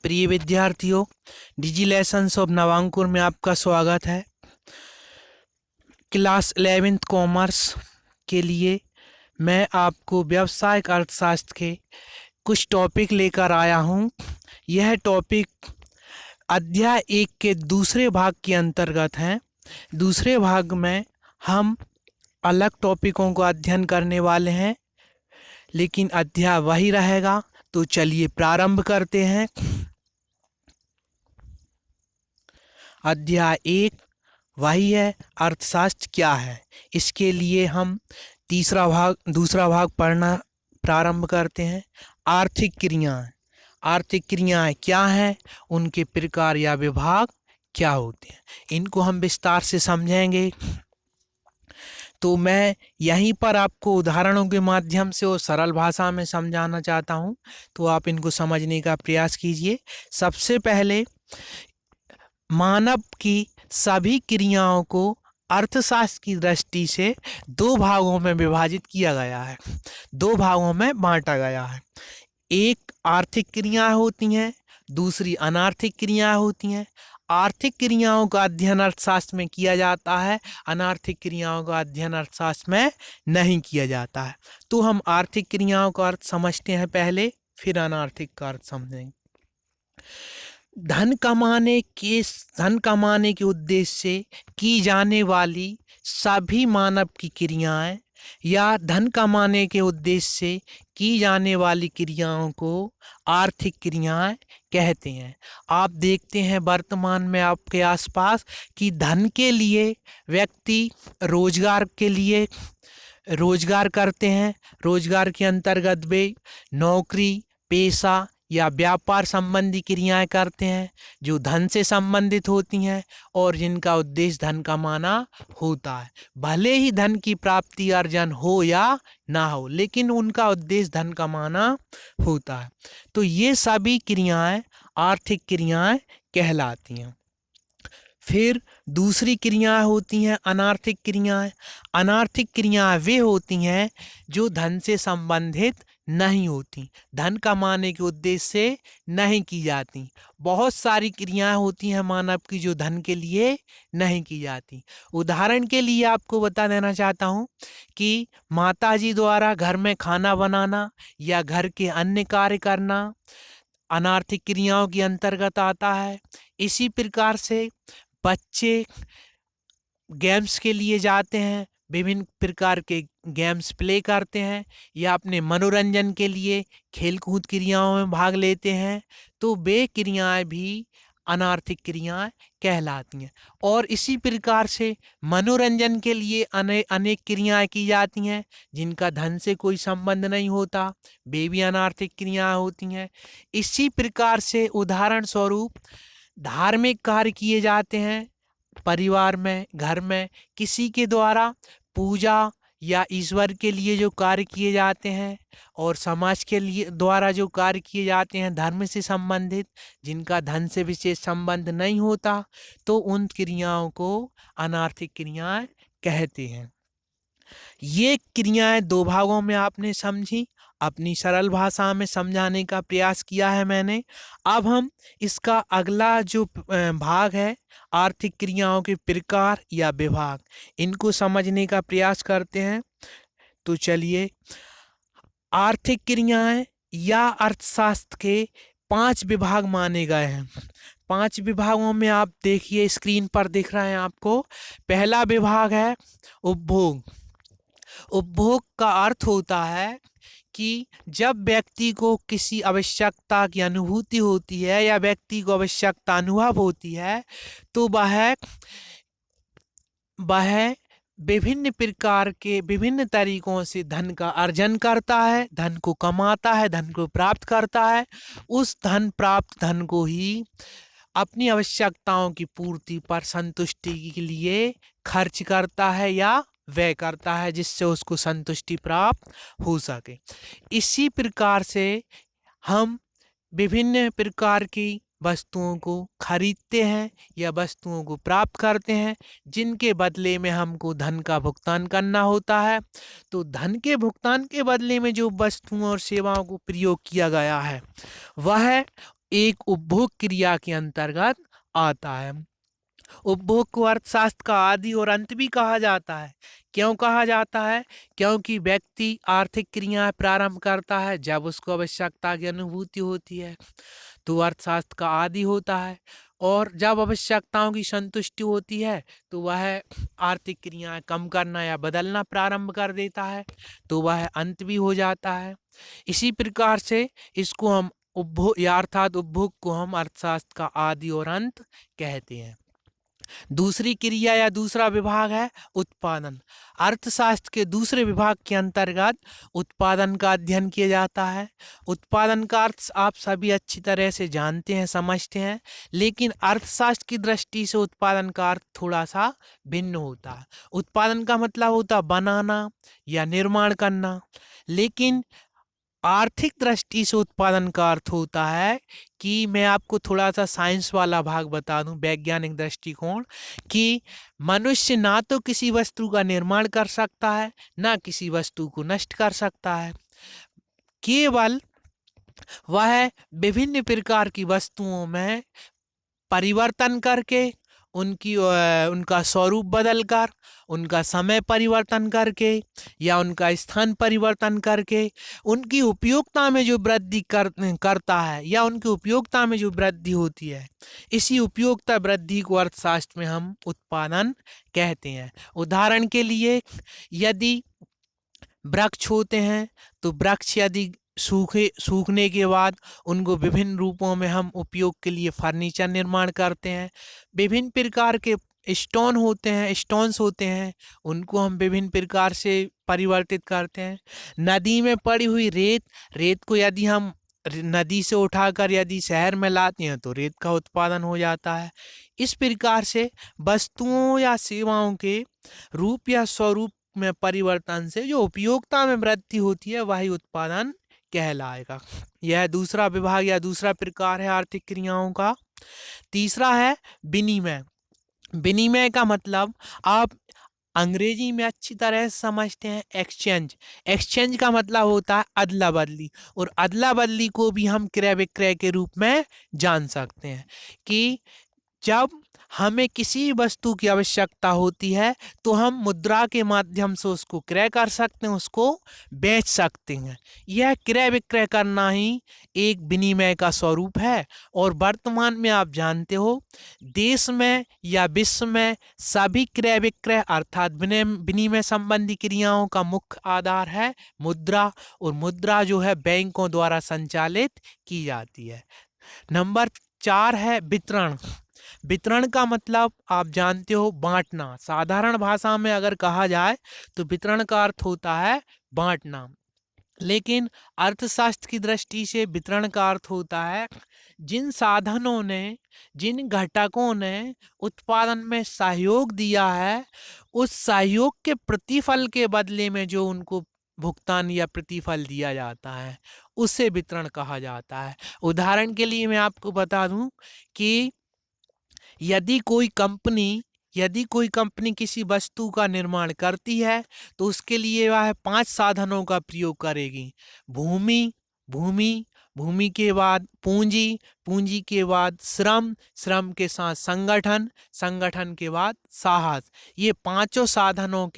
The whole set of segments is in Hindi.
प्रिय विद्यार्थियों, डिजी लेसन्स ऑफ नवांकुर में आपका स्वागत है। क्लास 11th कॉमर्स के लिए मैं आपको व्यावसायिक अर्थशास्त्र के कुछ टॉपिक लेकर आया हूँ। यह टॉपिक अध्याय 1 के दूसरे भाग के अंतर्गत हैं। दूसरे भाग में हम अलग टॉपिकों को अध्ययन करने वाले हैं, लेकिन अध्याय वही रहेगा। तो चलिए प्रारंभ करते हैं। अध्याय 1 वही है, अर्थशास्त्र क्या है। इसके लिए हम दूसरा भाग पढ़ना प्रारंभ करते हैं। आर्थिक क्रियाएं। आर्थिक क्रियाएं क्या हैं, उनके प्रकार या विभाग क्या होते हैं, इनको हम विस्तार से समझेंगे। तो मैं यहीं पर आपको उदाहरणों के माध्यम से और सरल भाषा में समझाना चाहता हूं, तो आप इनको समझने का प्रयास कीजिए। सबसे पहले मानव की सभी क्रियाओं को अर्थशास्त्र की दृष्टि से दो भागों में विभाजित किया गया है, दो भागों में बांटा गया है। एक आर्थिक क्रियाएं होती हैं, दूसरी अनार्थिक क्रियाएं होती हैं। आर्थिक क्रियाओं का अध्ययन अर्थशास्त्र में किया जाता है, अनार्थिक क्रियाओं का अध्ययन अर्थशास्त्र में नहीं किया जाता है। तो हम आर्थिक क्रियाओं का अर्थ समझते हैं पहले, फिर अनार्थिक का अर्थ समझेंगे। धन कमाने के उद्देश्य से की जाने वाली सभी मानव की क्रियाएं या धन कमाने के उद्देश्य से की जाने वाली क्रियाओं को आर्थिक क्रियाएं कहते हैं। आप देखते हैं वर्तमान में आपके आसपास कि धन के लिए व्यक्ति रोजगार के लिए रोजगार करते हैं। रोजगार के अंतर्गत वे नौकरी, पेशा या व्यापार संबंधी क्रियाएं करते हैं जो धन से संबंधित होती हैं और जिनका उद्देश्य धन कमाना होता है। भले ही धन की प्राप्ति अर्जन हो या ना हो, लेकिन उनका उद्देश्य धन कमाना होता है। तो ये सभी क्रियाएं आर्थिक क्रियाएं कहलाती हैं। फिर दूसरी क्रियाएं होती हैं अनार्थिक क्रियाएं। अनार्थिक क्रियाएं वे होती हैं जो धन से संबंधित नहीं होती, धन कमाने के उद्देश्य से नहीं की जाती। बहुत सारी क्रियाएं होती हैं मानव की जो धन के लिए नहीं की जाती। उदाहरण के लिए आपको बता देना चाहता हूँ कि माताजी द्वारा घर में खाना बनाना या घर के अन्य कार्य करना अनार्थिक क्रियाओं के अंतर्गत आता है। इसी प्रकार से बच्चे गेम्स के लिए जाते हैं, विभिन्न प्रकार के गेम्स प्ले करते हैं या अपने मनोरंजन के लिए खेलकूद क्रियाओं में भाग लेते हैं, तो वे क्रियाएं भी अनार्थिक क्रियाएं कहलाती हैं। और इसी प्रकार से मनोरंजन के लिए अनेक क्रियाएं की जाती हैं जिनका धन से कोई संबंध नहीं होता, वे भी अनार्थिक क्रियाएं होती हैं। इसी प्रकार से उदाहरण स्वरूप धार्मिक कार्य किए जाते हैं परिवार में, घर में किसी के द्वारा पूजा या ईश्वर के लिए जो कार्य किए जाते हैं और समाज के लिए द्वारा जो कार्य किए जाते हैं धर्म से संबंधित, जिनका धन से विशेष संबंध नहीं होता, तो उन क्रियाओं को अनार्थिक क्रियाएं कहते हैं। ये क्रियाएं दो भागों में आपने समझी, अपनी सरल भाषा में समझाने का प्रयास किया है मैंने। अब हम इसका अगला जो भाग है आर्थिक क्रियाओं के प्रकार या विभाग, इनको समझने का प्रयास करते हैं। तो चलिए, आर्थिक क्रियाएं या अर्थशास्त्र के 5 विभाग माने गए हैं। 5 विभागों में आप देखिए स्क्रीन पर दिख रहा है आपको। पहला विभाग है उपभोग। उपभोग का अर्थ होता है कि जब व्यक्ति को किसी आवश्यकता की अनुभूति होती है या व्यक्ति को आवश्यकता अनुभव होती है, तो वह विभिन्न प्रकार के विभिन्न तरीकों से धन का अर्जन करता है, धन को कमाता है, धन को प्राप्त करता है। उस प्राप्त धन को ही अपनी आवश्यकताओं की पूर्ति पर संतुष्टि के लिए खर्च करता है या व्यय करता है, जिससे उसको संतुष्टि प्राप्त हो सके। इसी प्रकार से हम विभिन्न प्रकार की वस्तुओं को खरीदते हैं या वस्तुओं को प्राप्त करते हैं जिनके बदले में हमको धन का भुगतान करना होता है। तो धन के भुगतान के बदले में जो वस्तुओं और सेवाओं को प्रयोग किया गया है वह एक उपभोग क्रिया के अंतर्गत आता है। उपभोग को अर्थशास्त्र का आदि और अंत भी कहा जाता है। क्यों कहा जाता है? क्योंकि व्यक्ति आर्थिक क्रियाएं प्रारंभ करता है जब उसको आवश्यकता की अनुभूति होती है, तो अर्थशास्त्र का आदि होता है। और जब आवश्यकताओं की संतुष्टि होती है तो वह आर्थिक क्रियाएं कम करना या बदलना प्रारंभ कर देता है, तो वह अंत भी हो जाता है। इसी प्रकार से इसको हम उपभोग या अर्थात उपभोग को हम अर्थशास्त्र का आदि और अंत कहते हैं। दूसरी क्रिया या दूसरा विभाग है उत्पादन। अर्थशास्त्र के दूसरे विभाग के अंतर्गत उत्पादन का अध्ययन किया जाता है। उत्पादन का अर्थ आप सभी अच्छी तरह से जानते हैं, समझते हैं, लेकिन अर्थशास्त्र की दृष्टि से उत्पादन का अर्थ थोड़ा सा भिन्न होता है। उत्पादन का मतलब होता है बनाना या निर्माण करना, लेकिन आर्थिक दृष्टि से उत्पादन का अर्थ होता है कि मैं आपको थोड़ा सा साइंस वाला भाग बता दूं, वैज्ञानिक दृष्टिकोण, कि मनुष्य ना तो किसी वस्तु का निर्माण कर सकता है ना किसी वस्तु को नष्ट कर सकता है। केवल वह विभिन्न प्रकार की वस्तुओं में परिवर्तन करके उनका स्वरूप बदलकर, उनका समय परिवर्तन करके या उनका स्थान परिवर्तन करके उनकी उपयोगिता में जो वृद्धि करता है या उनकी उपयोगिता में जो वृद्धि होती है, इसी उपयोगिता वृद्धि को अर्थशास्त्र में हम उत्पादन कहते हैं। उदाहरण के लिए, यदि वृक्ष होते हैं तो वृक्ष यदि सूखने के बाद उनको विभिन्न रूपों में हम उपयोग के लिए फर्नीचर निर्माण करते हैं। विभिन्न प्रकार के स्टोन्स होते हैं, उनको हम विभिन्न प्रकार से परिवर्तित करते हैं। नदी में पड़ी हुई रेत को यदि हम नदी से उठाकर यदि शहर में लाते हैं तो रेत का उत्पादन हो जाता है। इस प्रकार से वस्तुओं या सेवाओं के रूप या स्वरूप में परिवर्तन से जो उपयोगिता में वृद्धि होती है वही उत्पादन कहलाएगा। यह दूसरा विभाग या दूसरा प्रकार है आर्थिक क्रियाओं का। तीसरा है विनिमय। विनिमय का मतलब आप अंग्रेजी में अच्छी तरह से समझते हैं, एक्सचेंज। एक्सचेंज का मतलब होता है अदला बदली, और अदला बदली को भी हम क्रय विक्रय के रूप में जान सकते हैं कि जब हमें किसी वस्तु की आवश्यकता होती है तो हम मुद्रा के माध्यम से उसको क्रय कर सकते हैं, उसको बेच सकते हैं। यह क्रय विक्रय करना ही एक विनिमय का स्वरूप है। और वर्तमान में आप जानते हो, देश में या विश्व में सभी क्रय विक्रय अर्थात विनिमय संबंधी क्रियाओं का मुख्य आधार है मुद्रा, और मुद्रा जो है बैंकों द्वारा संचालित की जाती है। नंबर 4 है वितरण। वितरण का मतलब आप जानते हो बांटना। साधारण भाषा में अगर कहा जाए तो वितरण का अर्थ होता है बांटना, लेकिन अर्थशास्त्र की दृष्टि से वितरण का अर्थ होता है जिन साधनों ने, जिन घटकों ने उत्पादन में सहयोग दिया है, उस सहयोग के प्रतिफल के बदले में जो उनको भुगतान या प्रतिफल दिया जाता है उसे वितरण कहा जाता है। उदाहरण के लिए मैं आपको बता दूं कि यदि कोई कंपनी किसी वस्तु का निर्माण करती है तो उसके लिए वह 5 साधनों का प्रयोग करेगी। भूमि के बाद पूंजी के बाद श्रम के साथ संगठन के बाद साहस। ये पांचों साधनों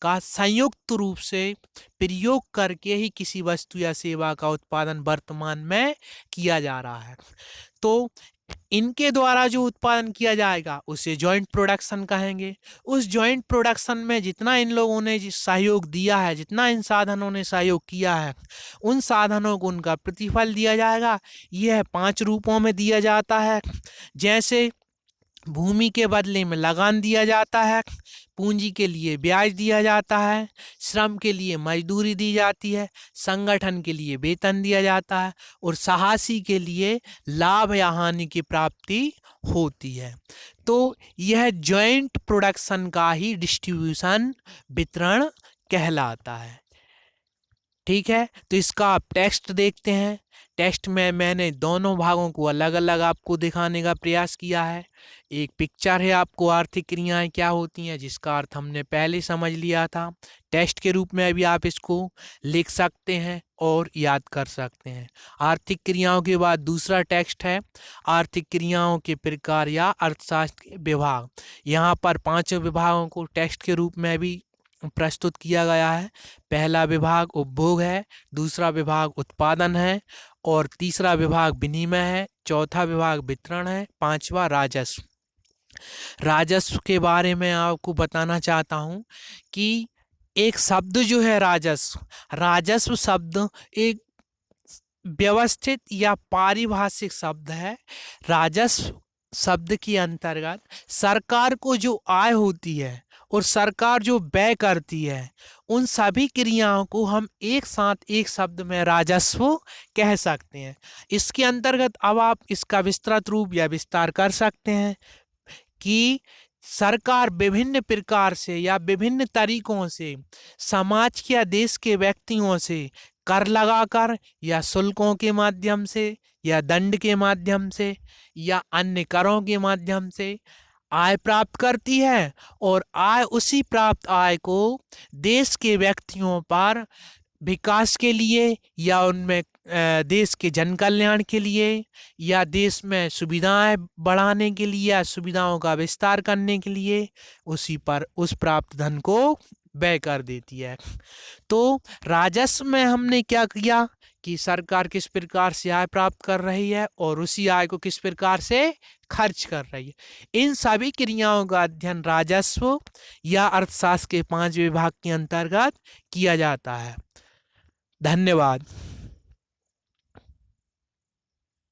का संयुक्त रूप से प्रयोग करके ही किसी वस्तु या सेवा का उत्पादन वर्तमान में किया जा रहा है। तो इनके द्वारा जो उत्पादन किया जाएगा उसे जॉइंट प्रोडक्शन कहेंगे। उस जॉइंट प्रोडक्शन में जितना इन लोगों ने सहयोग दिया है, जितना इन साधनों ने सहयोग किया है, उन साधनों को उनका प्रतिफल दिया जाएगा। यह 5 रूपों में दिया जाता है। जैसे भूमि के बदले में लगान दिया जाता है, पूंजी के लिए ब्याज दिया जाता है, श्रम के लिए मजदूरी दी जाती है, संगठन के लिए वेतन दिया जाता है, और साहसी के लिए लाभ या हानि की प्राप्ति होती है। तो यह जॉइंट प्रोडक्शन का ही डिस्ट्रीब्यूशन वितरण कहलाता है। ठीक है, तो इसका आप टेक्स्ट देखते हैं। टेस्ट में मैंने दोनों भागों को अलग अलग आपको दिखाने का प्रयास किया है। एक पिक्चर है आपको आर्थिक क्रियाएं क्या होती हैं, जिसका अर्थ हमने पहले समझ लिया था। टेस्ट के रूप में भी आप इसको लिख सकते हैं और याद कर सकते हैं। आर्थिक क्रियाओं के बाद दूसरा टेक्स्ट है आर्थिक क्रियाओं के प्रकार या अर्थशास्त्र के विभाग। यहाँ पर 5 विभागों को टेक्स्ट के रूप में भी प्रस्तुत किया गया है। पहला विभाग उपभोग है, दूसरा विभाग उत्पादन है और तीसरा विभाग विनिमय है, चौथा विभाग वितरण है, पांचवा राजस्व। राजस्व के बारे में आपको बताना चाहता हूँ कि एक शब्द जो है राजस्व, राजस्व शब्द एक व्यवस्थित या पारिभाषिक शब्द है। राजस्व शब्द के अंतर्गत सरकार को जो आय होती है और सरकार जो व्यय करती है, उन सभी क्रियाओं को हम एक साथ एक शब्द में राजस्व कह सकते हैं। इसके अंतर्गत अब आप इसका विस्तृत रूप या विस्तार कर सकते हैं कि सरकार विभिन्न प्रकार से या विभिन्न तरीकों से समाज या देश के व्यक्तियों से कर लगाकर या शुल्कों के माध्यम से या दंड के माध्यम से या अन्य करों के माध्यम से आय प्राप्त करती है और उसी प्राप्त आय को देश के व्यक्तियों पर विकास के लिए या उनमें देश के जन कल्याण के लिए या देश में सुविधाएं बढ़ाने के लिए या सुविधाओं का विस्तार करने के लिए उसी पर उस प्राप्त धन को व्यय कर देती है। तो राजस्व में हमने क्या किया कि सरकार किस प्रकार से आय प्राप्त कर रही है और उसी आय को किस प्रकार से खर्च कर रही है। इन सभी क्रियाओं का अध्ययन राजस्व या अर्थशास्त्र के 5 विभाग के अंतर्गत किया जाता है। धन्यवाद।